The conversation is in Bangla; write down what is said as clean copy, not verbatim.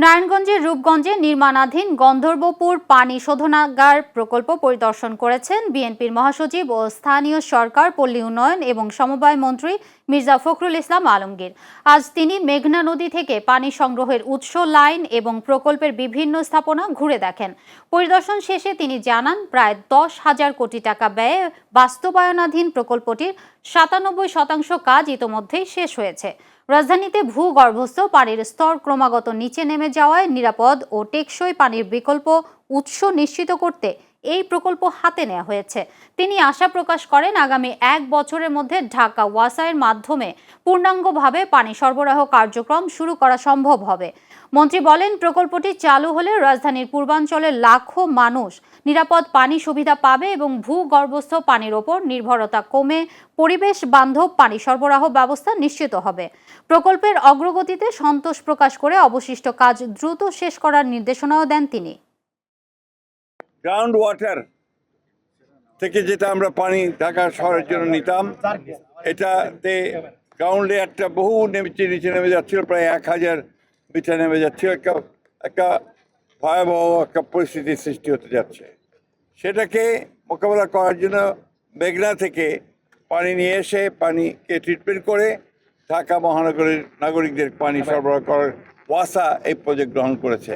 নারায়ণগঞ্জের রূপগঞ্জে নির্মাণাধীন গন্ধর্বপুর পানি শোধনাগার প্রকল্প পরিদর্শন করেছেন বিএনপির মহাসচিব ও স্থানীয় সরকার, পল্লী উন্নয়ন এবং সমবায় মন্ত্রী মির্জা ফখরুল ইসলাম আলমগীর। আজ তিনি মেঘনা নদী থেকে পানি সংগ্রহের উৎস, লাইন এবং প্রকল্পের বিভিন্ন স্থাপনা ঘুরে দেখেন। পরিদর্শন শেষে তিনি জানান, প্রায় 10,000 কোটি টাকা ব্যয়ে বাস্তবায়নাধীন প্রকল্পটির 97% কাজ ইতোমধ্যেই শেষ হয়েছে। রাজধানীতে ভূগর্ভস্থ পানির স্তর ক্রমাগত নিচে নেমে যাওয়ায় নিরাপদ ও টেকসই পানির বিকল্প উৎস নিশ্চিত করতে এই প্রকল্প হাতে নেওয়া হয়েছে। তিনি আশা প্রকাশ করেন, আগামী 1 বছরের মধ্যে ঢাকা ওয়াসায়ের মাধ্যমে পূর্ণাঙ্গভাবে পানি সরবরাহ কার্যক্রম শুরু করা সম্ভব হবে। মন্ত্রী বলেন, প্রকল্পটি চালু হলে রাজধানীর পূর্বাঞ্চলের লাখো মানুষ নিরাপদ পানি সুবিধা পাবে এবং ভূগর্ভস্থ পানির ওপর নির্ভরতা কমে পরিবেশ বান্ধব পানি সরবরাহ ব্যবস্থা নিশ্চিত হবে। প্রকল্পের অগ্রগতিতে সন্তোষ প্রকাশ করে অবশিষ্ট কাজ দ্রুত শেষ করার নির্দেশনাও দেন তিনি। গ্রাউন্ড ওয়াটার থেকে যেটা আমরা পানি ঢাকা শহরের জন্য নিতাম, এটাতে গ্রাউন্ডে একটা বহু নিচে নেমে যাচ্ছিল, প্রায় 1000 মিটার নেমে যাচ্ছিল। একটা ভয়াবহ একটা পরিস্থিতির সৃষ্টি হতে যাচ্ছে। সেটাকে মোকাবেলা করার জন্য মেঘনা থেকে পানি নিয়ে এসে পানিকে ট্রিটমেন্ট করে ঢাকা মহানগরীর নাগরিকদের পানি সরবরাহ করার ওয়াসা এই প্রজেক্ট গ্রহণ করেছে।